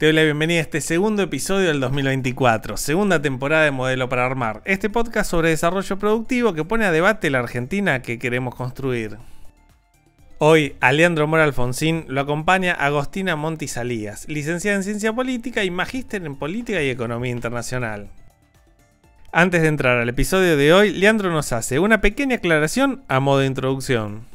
Te doy la bienvenida a este segundo episodio del 2024, segunda temporada de Modelo para Armar, este podcast sobre desarrollo productivo que pone a debate la Argentina que queremos construir. Hoy, a Leandro Mora Alfonsín lo acompaña Agostina Monti Salías, licenciada en Ciencia Política y magíster en Política y Economía Internacional. Antes de entrar al episodio de hoy, Leandro nos hace una pequeña aclaración a modo de introducción.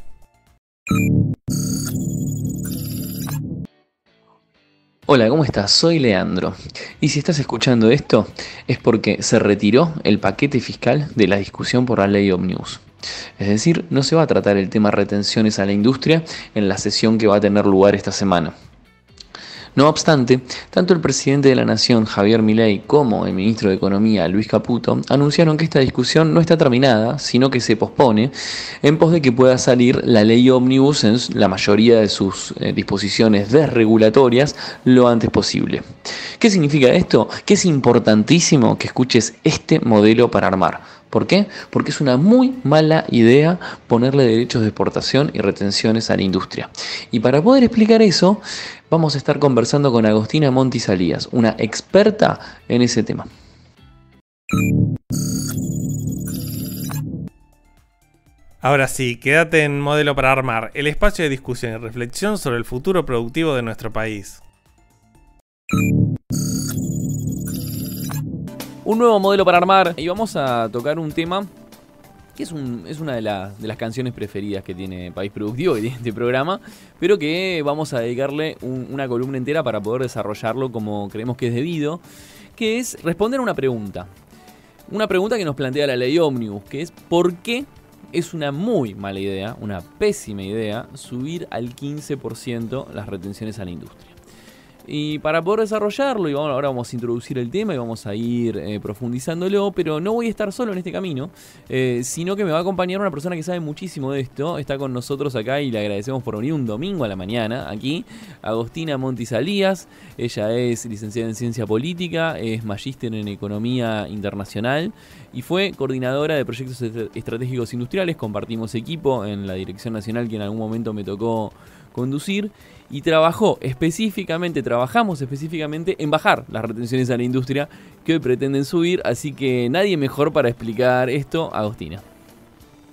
Hola, ¿cómo estás? Soy Leandro. Y si estás escuchando esto, es porque se retiró el paquete fiscal de la discusión por la ley Omnibus. Es decir, no se va a tratar el tema retenciones a la industria en la sesión que va a tener lugar esta semana. No obstante, tanto el presidente de la Nación, Javier Milei, como el ministro de Economía, Luis Caputo, anunciaron que esta discusión no está terminada, sino que se pospone, en pos de que pueda salir la ley Omnibus en la mayoría de sus disposiciones desregulatorias lo antes posible. ¿Qué significa esto? Que es importantísimo que escuches este modelo para armar. ¿Por qué? Porque es una muy mala idea ponerle derechos de exportación y retenciones a la industria. Y para poder explicar eso, vamos a estar conversando con Agostina Monti Salías, una experta en ese tema. Ahora sí, quédate en Modelo para Armar, el espacio de discusión y reflexión sobre el futuro productivo de nuestro país. Un nuevo modelo para armar y vamos a tocar un tema que es una de las canciones preferidas que tiene País Productivo, que tiene este programa, pero que vamos a dedicarle una columna entera para poder desarrollarlo como creemos que es debido, que es responder a una pregunta. Una pregunta que nos plantea la ley Omnibus, que es ¿por qué es una muy mala idea, una pésima idea, subir al 15% las retenciones a la industria? Y para poder desarrollarlo, ahora vamos a introducir el tema y vamos a ir profundizándolo, pero no voy a estar solo en este camino, sino que me va a acompañar una persona que sabe muchísimo de esto. Está con nosotros acá y le agradecemos por venir un domingo a la mañana aquí, Agostina Monti Salías. Ella es licenciada en Ciencia Política, es magíster en Economía Internacional y fue coordinadora de proyectos estratégicos industriales. Compartimos equipo en la Dirección Nacional que en algún momento me tocó conducir. Y trabajamos específicamente en bajar las retenciones a la industria que hoy pretenden subir, así que nadie mejor para explicar esto, Agostina.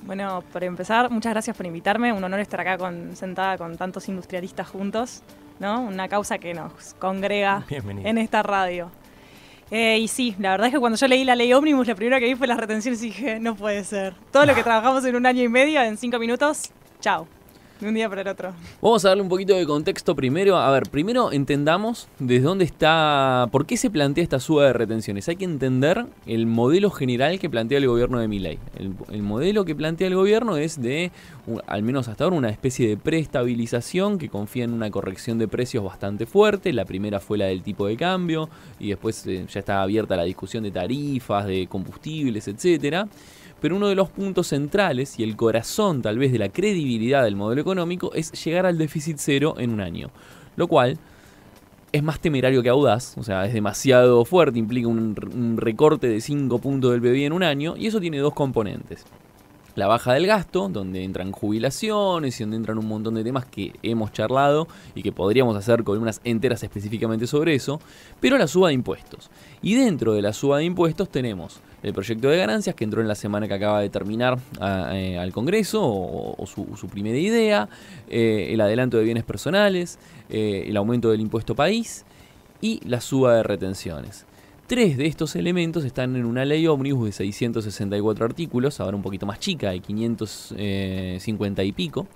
Bueno, por empezar, muchas gracias por invitarme, un honor estar acá sentada con tantos industrialistas juntos, ¿no? Una causa que nos congrega en esta radio. Y sí, la verdad es que cuando yo leí la ley Omnibus, la primera que vi fue las retenciones y dije, no puede ser. Todo lo que trabajamos en un año y medio, en 5 minutos, chao. De un día para el otro. Vamos a darle un poquito de contexto primero. A ver, primero entendamos desde dónde está, por qué se plantea esta suba de retenciones. Hay que entender el modelo general que plantea el gobierno de Milei. El modelo que plantea el gobierno es de, al menos hasta ahora, una especie de preestabilización que confía en una corrección de precios bastante fuerte. La primera fue la del tipo de cambio y después ya está abierta la discusión de tarifas, de combustibles, etcétera. Pero uno de los puntos centrales y el corazón tal vez de la credibilidad del modelo económico es llegar al déficit cero en un año. Lo cual es más temerario que audaz, o sea, es demasiado fuerte, implica un recorte de 5 puntos del PBI en un año y eso tiene dos componentes. La baja del gasto, donde entran jubilaciones y donde entran un montón de temas que hemos charlado y que podríamos hacer columnas enteras específicamente sobre eso, pero la suba de impuestos. Y dentro de la suba de impuestos tenemos el proyecto de ganancias que entró en la semana que acaba de terminar al Congreso, o su primera idea, el adelanto de bienes personales, el aumento del impuesto país y la suba de retenciones. 3 de estos elementos están en una ley Omnibus de 664 artículos, ahora un poquito más chica, de 550 y pico.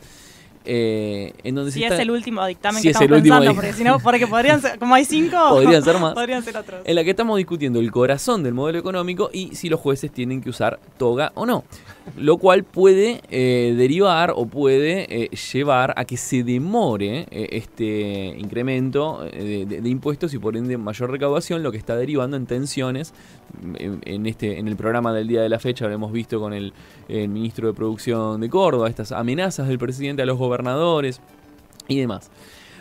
En donde si es el último dictamen que estamos pensando, porque si no, porque podrían ser, como hay 5, podrían ser más. Podrían ser otros. En la que estamos discutiendo el corazón del modelo económico y si los jueces tienen que usar toga o no. Lo cual puede derivar o puede llevar a que se demore este incremento de impuestos y por ende mayor recaudación, lo que está derivando en tensiones. En el programa del día de la fecha lo hemos visto con el ministro de Producción de Córdoba, estas amenazas del presidente a los gobernadores y demás.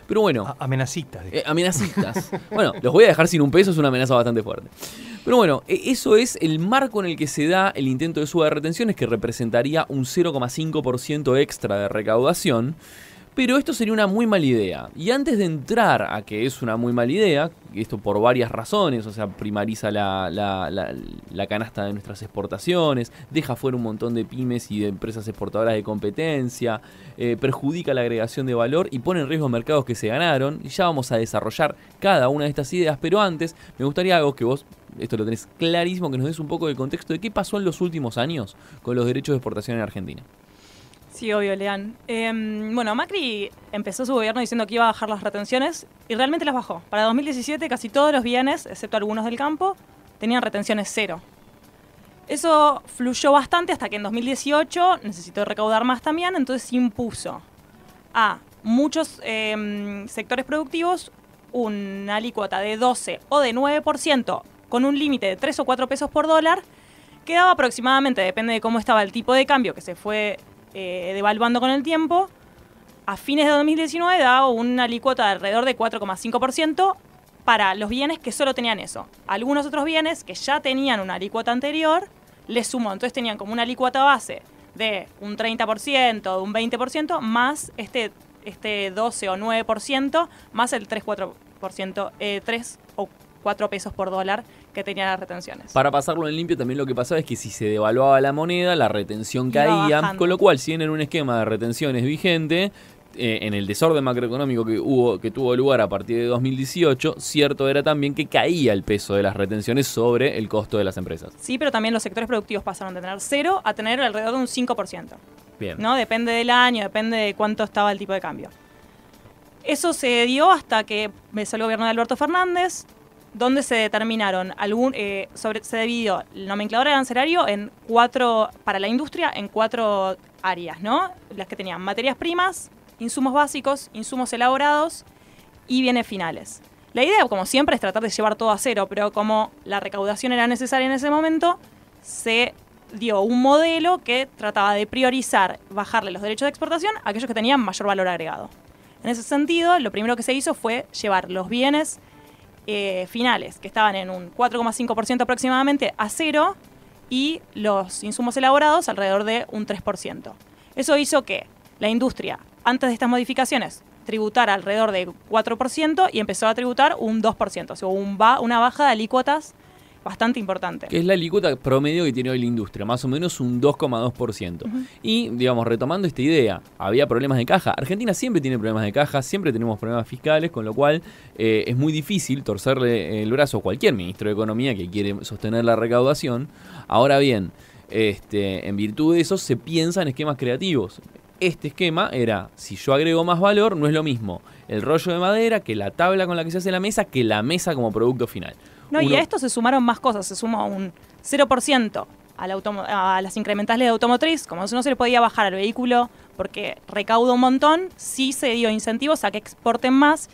Pero bueno. Amenacitas. Amenacitas. Bueno, los voy a dejar sin un peso, es una amenaza bastante fuerte. Pero bueno, eso es el marco en el que se da el intento de suba de retenciones, que representaría un 0,5% extra de recaudación. Pero esto sería una muy mala idea. Y antes de entrar a que es una muy mala idea, esto por varias razones, o sea, primariza la canasta de nuestras exportaciones, deja fuera un montón de pymes y de empresas exportadoras de competencia, perjudica la agregación de valor y pone en riesgo mercados que se ganaron. Y ya vamos a desarrollar cada una de estas ideas, pero antes me gustaría algo que vos, esto lo tenés clarísimo, que nos des un poco de contexto de qué pasó en los últimos años con los derechos de exportación en Argentina. Sí, obvio, Lean. Bueno, Macri empezó su gobierno diciendo que iba a bajar las retenciones y realmente las bajó. Para 2017 casi todos los bienes, excepto algunos del campo, tenían retenciones cero. Eso fluyó bastante hasta que en 2018 necesitó recaudar más también, entonces impuso a muchos sectores productivos una alícuota de 12 o de 9% con un límite de 3 o 4 pesos por dólar, que daba aproximadamente, depende de cómo estaba el tipo de cambio que se fue devaluando con el tiempo, a fines de 2019 daba una alícuota de alrededor de 4,5% para los bienes que solo tenían eso. Algunos otros bienes que ya tenían una alícuota anterior, les sumó. Entonces tenían como una alícuota base de un 30%, de un 20%, más este 12 o 9%, más el 3 o 4 pesos por dólar que tenían las retenciones. Para pasarlo en limpio, también lo que pasaba es que si se devaluaba la moneda, la retención caía, con lo cual, si en un esquema de retenciones vigente, en el desorden macroeconómico que tuvo lugar a partir de 2018, cierto era también que caía el peso de las retenciones sobre el costo de las empresas. Sí, pero también los sectores productivos pasaron de tener 0 a tener alrededor de un 5%. Bien. ¿No? Depende del año, depende de cuánto estaba el tipo de cambio. Eso se dio hasta que empezó el gobierno de Alberto Fernández, donde se determinaron se dividió el nomenclador arancelario para la industria en 4 áreas, ¿no? Las que tenían materias primas, insumos básicos, insumos elaborados y bienes finales. La idea, como siempre, es tratar de llevar todo a cero, pero como la recaudación era necesaria en ese momento, se dio un modelo que trataba de priorizar, bajarle los derechos de exportación a aquellos que tenían mayor valor agregado. En ese sentido, lo primero que se hizo fue llevar los bienes finales, que estaban en un 4,5% aproximadamente, a cero, y los insumos elaborados alrededor de un 3%. Eso hizo que la industria, antes de estas modificaciones, tributara alrededor de 4% y empezó a tributar un 2%, o sea, una baja de alícuotas bastante importante. Que es la alícuota promedio que tiene hoy la industria, más o menos un 2,2%. Y, digamos, retomando esta idea, había problemas de caja. Argentina siempre tiene problemas de caja, siempre tenemos problemas fiscales, con lo cual es muy difícil torcerle el brazo a cualquier ministro de Economía que quiere sostener la recaudación. Ahora bien, en virtud de eso se piensa en esquemas creativos. Este esquema era, si yo agrego más valor, no es lo mismo el rollo de madera que la tabla con la que se hace la mesa, que la mesa como producto final. No, y a esto se sumaron más cosas. Se sumó un 0% a las incrementales de automotriz. Como no se le podía bajar al vehículo porque recauda un montón, sí se dio incentivos a que exporten más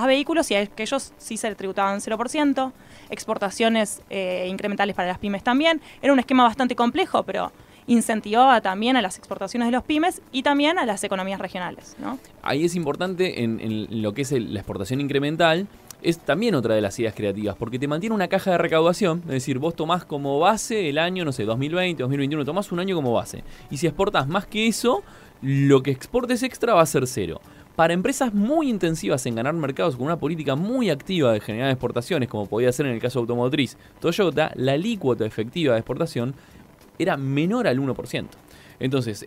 vehículos, y a aquellos sí se le tributaban 0%. Exportaciones incrementales para las pymes también. Era un esquema bastante complejo, pero incentivaba también a las exportaciones de los pymes y también a las economías regionales, ¿no? Ahí es importante en lo que es la exportación incremental. Es también otra de las ideas creativas, porque te mantiene una caja de recaudación, es decir, vos tomás como base el año, no sé, 2020, 2021, tomás un año como base. Y si exportás más que eso, lo que exportes extra va a ser cero. Para empresas muy intensivas en ganar mercados con una política muy activa de generar exportaciones, como podía ser en el caso automotriz Toyota, la alícuota efectiva de exportación era menor al 1%. Entonces,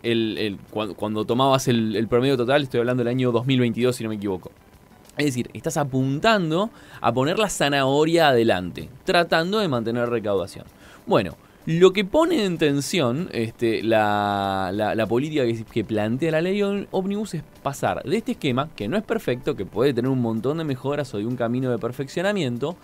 cuando tomabas el promedio total, estoy hablando del año 2022, si no me equivoco. Es decir, estás apuntando a poner la zanahoria adelante, tratando de mantener recaudación. Bueno, lo que pone en tensión la política que plantea la ley Omnibus es pasar de este esquema, que no es perfecto, que puede tener un montón de mejoras o de un camino de perfeccionamiento,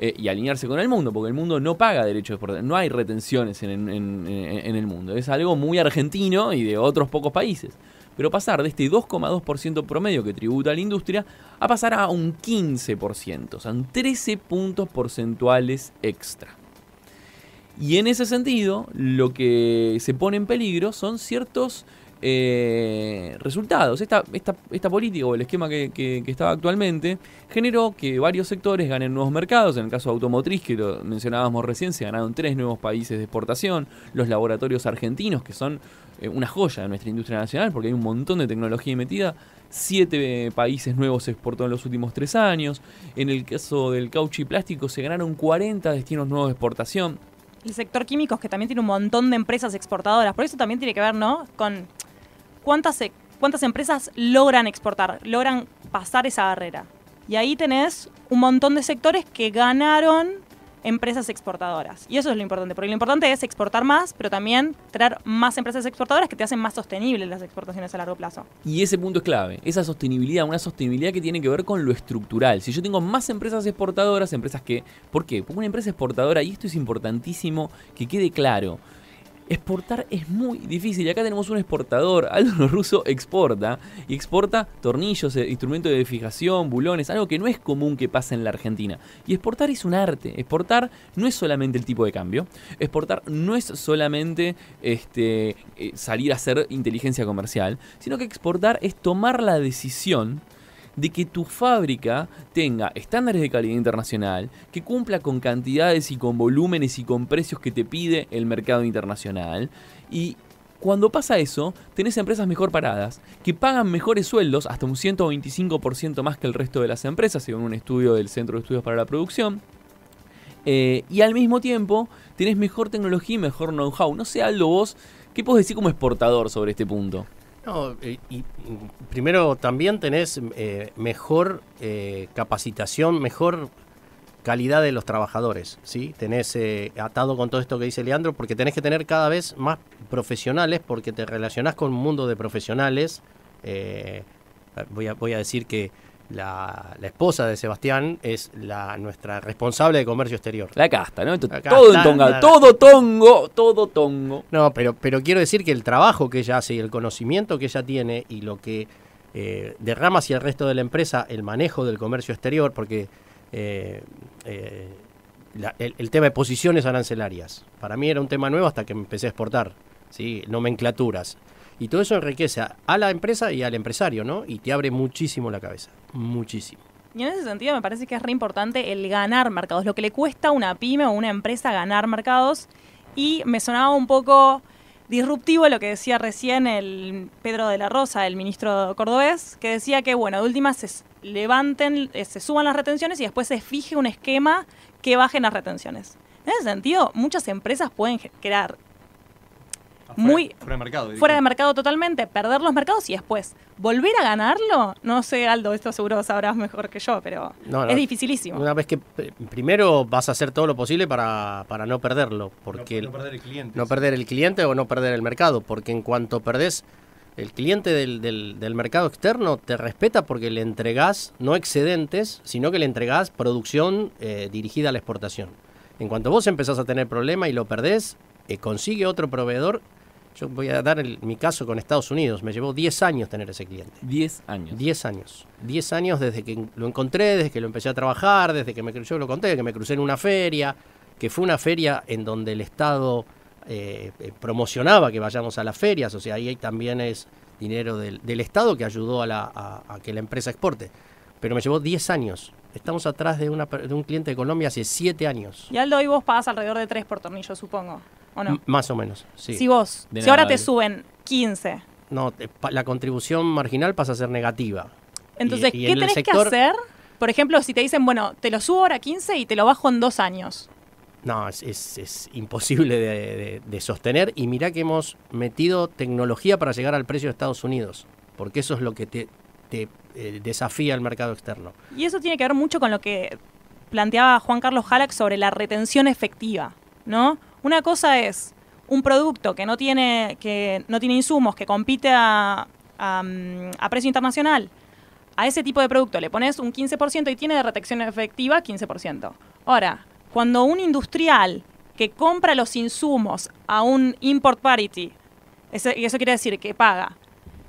y alinearse con el mundo, porque el mundo no paga derechos de exportación, no hay retenciones en el mundo, es algo muy argentino y de otros pocos países. Pero pasar de este 2,2% promedio que tributa a la industria a pasar a un 15%, o sea, 13 puntos porcentuales extra. Y en ese sentido, lo que se pone en peligro son ciertos resultados. Esta política o el esquema que estaba actualmente generó que varios sectores ganen nuevos mercados. En el caso automotriz, que lo mencionábamos recién, se ganaron 3 nuevos países de exportación. Los laboratorios argentinos, que son una joya de nuestra industria nacional porque hay un montón de tecnología metida. 7 países nuevos se exportó en los últimos 3 años. En el caso del caucho y plástico se ganaron 40 destinos nuevos de exportación. El sector químicos, que también tiene un montón de empresas exportadoras. Por eso también tiene que ver, ¿no?, con cuántas empresas logran exportar, logran pasar esa barrera. Y ahí tenés un montón de sectores que ganaron empresas exportadoras. Y eso es lo importante, porque lo importante es exportar más, pero también traer más empresas exportadoras que te hacen más sostenibles las exportaciones a largo plazo. Y ese punto es clave, esa sostenibilidad, una sostenibilidad que tiene que ver con lo estructural. Si yo tengo más empresas exportadoras, empresas que... ¿Por qué? Porque una empresa exportadora, y esto es importantísimo que quede claro, exportar es muy difícil. Y acá tenemos un exportador, Aldo Russo exporta, y exporta tornillos, instrumentos de fijación, bulones, algo que no es común que pase en la Argentina. Y exportar es un arte. Exportar no es solamente el tipo de cambio. Exportar no es solamente salir a hacer inteligencia comercial, sino que exportar es tomar la decisión de que tu fábrica tenga estándares de calidad internacional, que cumpla con cantidades y con volúmenes y con precios que te pide el mercado internacional. Y cuando pasa eso, tenés empresas mejor paradas, que pagan mejores sueldos, hasta un 125% más que el resto de las empresas, según un estudio del Centro de Estudios para la Producción. Y al mismo tiempo, tenés mejor tecnología y mejor know-how. No sé, Aldo, vos, ¿qué podés decir como exportador sobre este punto? No, y primero también tenés mejor capacitación, mejor calidad de los trabajadores, ¿sí? Tenés atado con todo esto que dice Leandro, porque tenés que tener cada vez más profesionales, porque te relacionás con un mundo de profesionales. Voy a decir que la esposa de Sebastián es nuestra responsable de comercio exterior. La casta, ¿no? Todo en tonga, todo tongo. No, pero quiero decir que el trabajo que ella hace y el conocimiento que ella tiene y lo que derrama hacia el resto de la empresa, el manejo del comercio exterior, porque el tema de posiciones arancelarias, para mí era un tema nuevo hasta que me empecé a exportar, ¿sí? Nomenclaturas. Y todo eso enriquece a la empresa y al empresario, ¿no? Y te abre muchísimo la cabeza, muchísimo. Y en ese sentido me parece que es re importante el ganar mercados, lo que le cuesta a una pyme o una empresa ganar mercados. Y me sonaba un poco disruptivo lo que decía recién el Pedro de la Rosa, el ministro cordobés, que decía que, bueno, de última se suban las retenciones y después se fije un esquema que bajen las retenciones. En ese sentido, muchas empresas pueden crear fuera de mercado totalmente, perder los mercados y después volver a ganarlo. No sé, Aldo, esto seguro sabrás mejor que yo, pero es dificilísimo. Una vez que primero vas a hacer todo lo posible para no perderlo, porque no perder el cliente. No perder el cliente o no perder el mercado, porque en cuanto perdés el cliente del mercado externo, te respeta porque le entregás no excedentes, sino que le entregás producción dirigida a la exportación. En cuanto vos empezás a tener problema y lo perdés, consigue otro proveedor. Yo voy a dar mi caso con Estados Unidos. Me llevó 10 años tener ese cliente. 10 años. 10 años. 10 años desde que lo encontré, desde que lo empecé a trabajar, desde que yo lo conté, que me crucé en una feria, que fue una feria en donde el Estado promocionaba que vayamos a las ferias. O sea, ahí también es dinero del Estado que ayudó a que la empresa exporte. Pero me llevó 10 años. Estamos atrás de un cliente de Colombia hace 7 años. Y Aldo, hoy vos pagás alrededor de 3 por tornillo, supongo. ¿O no? Más o menos, sí. Si ahora te suben 15. No, la contribución marginal pasa a ser negativa. Entonces, ¿qué tenés que hacer? Por ejemplo, si te dicen, bueno, te lo subo ahora 15 y te lo bajo en 2 años. No, es imposible de sostener. Y mirá que hemos metido tecnología para llegar al precio de Estados Unidos. Porque eso es lo que te desafía el mercado externo. Y eso tiene que ver mucho con lo que planteaba Juan Carlos Halack sobre la retención efectiva, ¿no? Una cosa es un producto que no tiene insumos, que compite a precio internacional. A ese tipo de producto le pones un 15% y tiene de retención efectiva 15%. Ahora, cuando un industrial que compra los insumos a un import parity, eso quiere decir que paga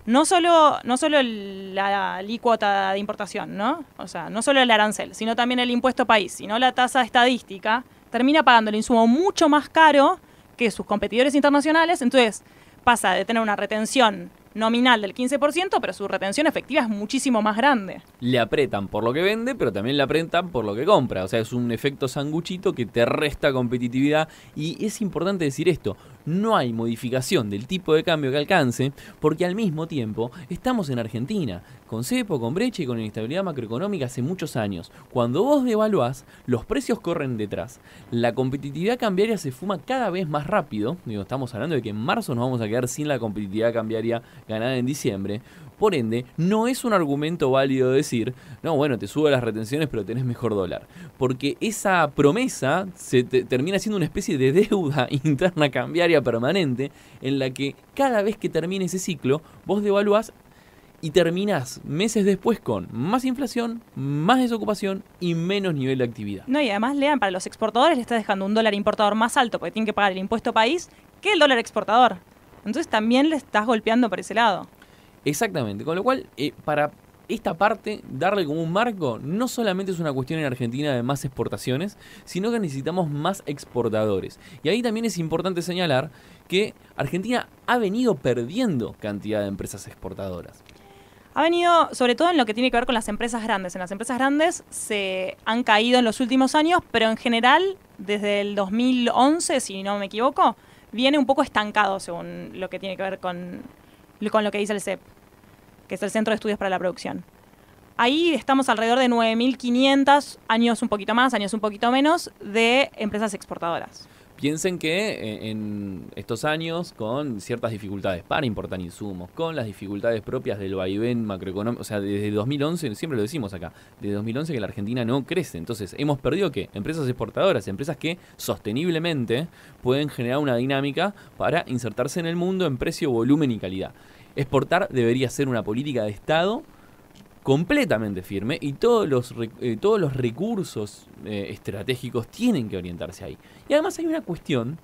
no solo la alícuota de importación, ¿no? O sea, no solo el arancel, sino también el impuesto país, sino la tasa estadística, termina pagando el insumo mucho más caro que sus competidores internacionales. Entonces pasa de tener una retención nominal del 15%, pero su retención efectiva es muchísimo más grande. Le apretan por lo que vende, pero también le apretan por lo que compra. O sea, es un efecto sanguchito que te resta competitividad. Y es importante decir esto, no hay modificación del tipo de cambio que alcance, porque al mismo tiempo estamos en Argentina, con cepo, con brecha y con inestabilidad macroeconómica hace muchos años. Cuando vos devaluás, los precios corren detrás. La competitividad cambiaria se fuma cada vez más rápido. Digo, estamos hablando de que en marzo nos vamos a quedar sin la competitividad cambiaria ganada en diciembre. Por ende, no es un argumento válido decir, no, bueno, te sube las retenciones pero tenés mejor dólar. Porque esa promesa termina siendo una especie de deuda interna cambiaria permanente en la que cada vez que termine ese ciclo, vos devaluás y terminás meses después con más inflación, más desocupación y menos nivel de actividad. No, y además, Lean, para los exportadores le está dejando un dólar importador más alto porque tienen que pagar el impuesto país que el dólar exportador. Entonces también le estás golpeando por ese lado. Exactamente, con lo cual, para esta parte, darle como un marco, no solamente es una cuestión en Argentina de más exportaciones, sino que necesitamos más exportadores. Y ahí también es importante señalar que Argentina ha venido perdiendo cantidad de empresas exportadoras. Ha venido, sobre todo en lo que tiene que ver con las empresas grandes. En las empresas grandes se han caído en los últimos años, pero en general, desde el 2011, si no me equivoco, viene un poco estancado según lo que tiene que ver con lo que dice el CEP, que es el Centro de Estudios para la Producción. Ahí estamos alrededor de 9.500, años un poquito más, años un poquito menos, de empresas exportadoras. Piensen que en estos años, con ciertas dificultades para importar insumos, con las dificultades propias del vaivén macroeconómico, o sea, desde 2011, siempre lo decimos acá, desde 2011 que la Argentina no crece. Entonces, hemos perdido ¿qué? Empresas exportadoras, empresas que sosteniblemente pueden generar una dinámica para insertarse en el mundo en precio, volumen y calidad. Exportar debería ser una política de Estado completamente firme y todos los recursos estratégicos tienen que orientarse ahí. Y además hay una cuestión,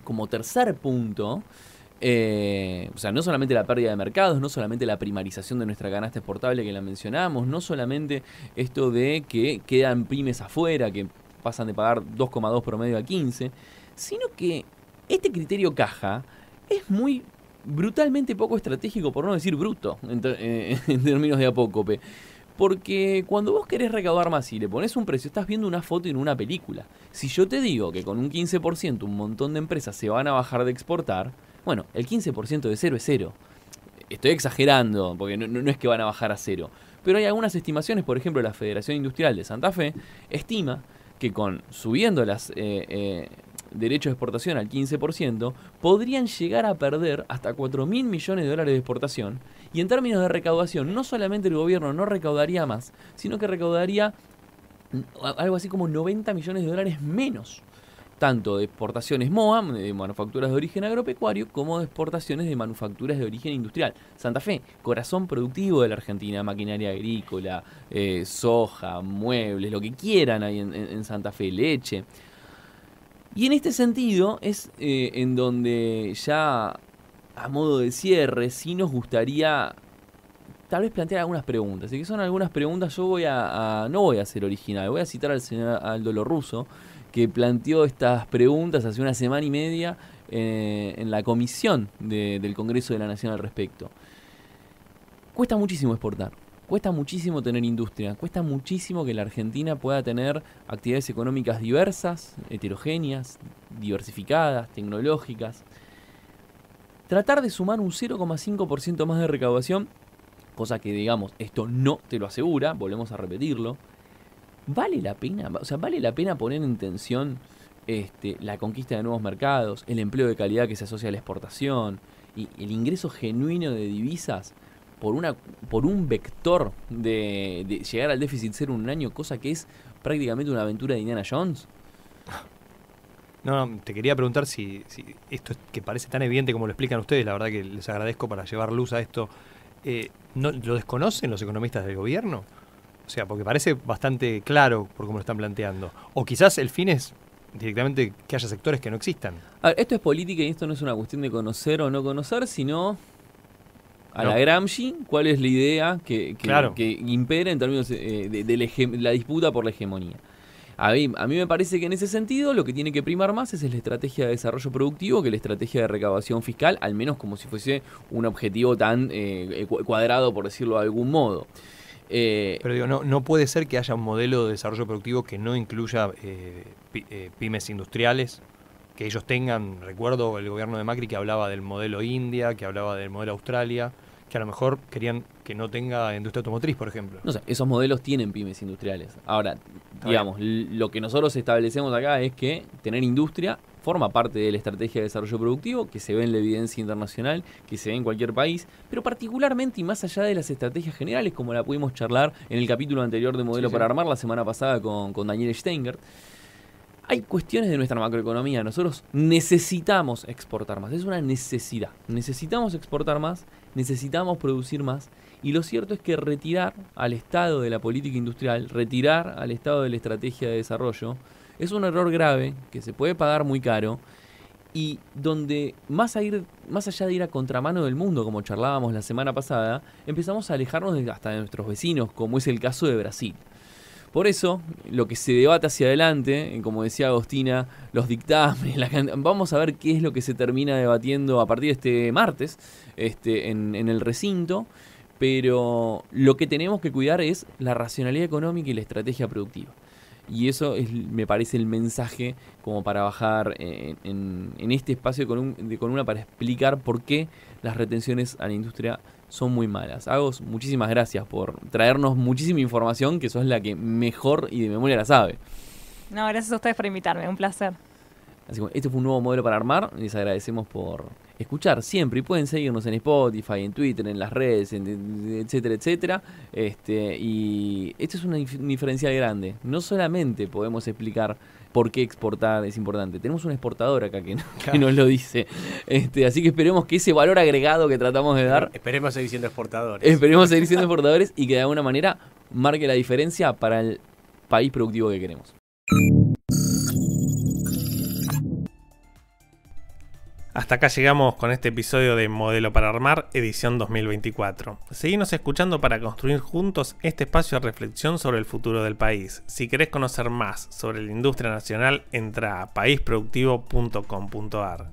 como tercer punto, o sea, no solamente la pérdida de mercados, no solamente la primarización de nuestra canasta exportable que la mencionamos, no solamente esto de que quedan pymes afuera, que pasan de pagar 2,2 promedio a 15, sino que este criterio caja es muy brutalmente poco estratégico, por no decir bruto, en términos de apócope. Porque cuando vos querés recaudar más y le pones un precio, estás viendo una foto en una película. Si yo te digo que con un 15% un montón de empresas se van a bajar de exportar, bueno, el 15% de cero es cero. Estoy exagerando, porque no es que van a bajar a cero. Pero hay algunas estimaciones, por ejemplo, la Federación Industrial de Santa Fe estima que con subiendo las derechos de exportación al 15%, podrían llegar a perder hasta 4.000 millones de dólares de exportación. Y en términos de recaudación, no solamente el gobierno no recaudaría más, sino que recaudaría algo así como 90 millones de dólares menos. Tanto de exportaciones MOA, de manufacturas de origen agropecuario, como de exportaciones de manufacturas de origen industrial. Santa Fe, corazón productivo de la Argentina, maquinaria agrícola, soja, muebles, lo que quieran hay en Santa Fe, leche. Y en este sentido es en donde ya a modo de cierre sí nos gustaría tal vez plantear algunas preguntas. Y que son algunas preguntas, yo no voy a ser original, voy a citar al señor Aldo Lorruso, que planteó estas preguntas hace una semana y media en la comisión del Congreso de la Nación al respecto. Cuesta muchísimo exportar. Cuesta muchísimo tener industria, cuesta muchísimo que la Argentina pueda tener actividades económicas diversas, heterogéneas, diversificadas, tecnológicas. Tratar de sumar un 0,5% más de recaudación, cosa que digamos, esto no te lo asegura, volvemos a repetirlo. ¿Vale la pena? O sea, ¿vale la pena poner en tensión la conquista de nuevos mercados, el empleo de calidad que se asocia a la exportación y el ingreso genuino de divisas por un vector de llegar al déficit cero en un año, cosa que es prácticamente una aventura de Indiana Jones? No, te quería preguntar si esto que parece tan evidente como lo explican ustedes, la verdad que les agradezco para llevar luz a esto, ¿no lo desconocen los economistas del gobierno? O sea, porque parece bastante claro por cómo lo están planteando. O quizás el fin es directamente que haya sectores que no existan. A ver, esto es política y esto no es una cuestión de conocer o no conocer, sino la Gramsci, ¿cuál es la idea que impera en términos de la disputa por la hegemonía? A mí me parece que en ese sentido lo que tiene que primar más es la estrategia de desarrollo productivo que la estrategia de recaudación fiscal, al menos como si fuese un objetivo tan cuadrado, por decirlo de algún modo. Pero digo, no puede ser que haya un modelo de desarrollo productivo que no incluya pymes industriales, que ellos tengan. Recuerdo el gobierno de Macri que hablaba del modelo India, que hablaba del modelo Australia, que a lo mejor querían que no tenga industria automotriz, por ejemplo. No sé, esos modelos tienen pymes industriales. Ahora, digamos, lo que nosotros establecemos acá es que tener industria forma parte de la estrategia de desarrollo productivo, que se ve en la evidencia internacional, que se ve en cualquier país, pero particularmente y más allá de las estrategias generales, como la pudimos charlar en el capítulo anterior de Modelo para Armar la semana pasada con Daniel Steingart. Hay cuestiones de nuestra macroeconomía. Nosotros necesitamos exportar más. Es una necesidad. Necesitamos exportar más, necesitamos producir más. Y lo cierto es que retirar al Estado de la política industrial, retirar al Estado de la estrategia de desarrollo, es un error grave que se puede pagar muy caro y donde más allá de ir a contramano del mundo, como charlábamos la semana pasada, empezamos a alejarnos hasta de nuestros vecinos, como es el caso de Brasil. Por eso, lo que se debate hacia adelante, como decía Agostina, los dictámenes, vamos a ver qué es lo que se termina debatiendo a partir de este martes en el recinto, pero lo que tenemos que cuidar es la racionalidad económica y la estrategia productiva. Y eso me parece el mensaje como para bajar en este espacio con una para explicar por qué las retenciones a la industria son muy malas. Agos, muchísimas gracias por traernos muchísima información, que sos la que mejor y de memoria la sabe. No, gracias a ustedes por invitarme, un placer. Así que este fue un nuevo modelo para armar. Les agradecemos por escuchar siempre. Y pueden seguirnos en Spotify, en Twitter, en las redes, etcétera, etcétera. Y esto es un diferencial grande. No solamente podemos explicar por qué exportar es importante. Tenemos un exportador acá que nos lo dice. Así que esperemos que ese valor agregado que tratamos de dar... Esperemos seguir siendo exportadores. Esperemos seguir siendo exportadores y que de alguna manera marque la diferencia para el país productivo que queremos. Hasta acá llegamos con este episodio de Modelo para Armar, edición 2024. Seguinos escuchando para construir juntos este espacio de reflexión sobre el futuro del país. Si querés conocer más sobre la industria nacional, entra a paisproductivo.com.ar.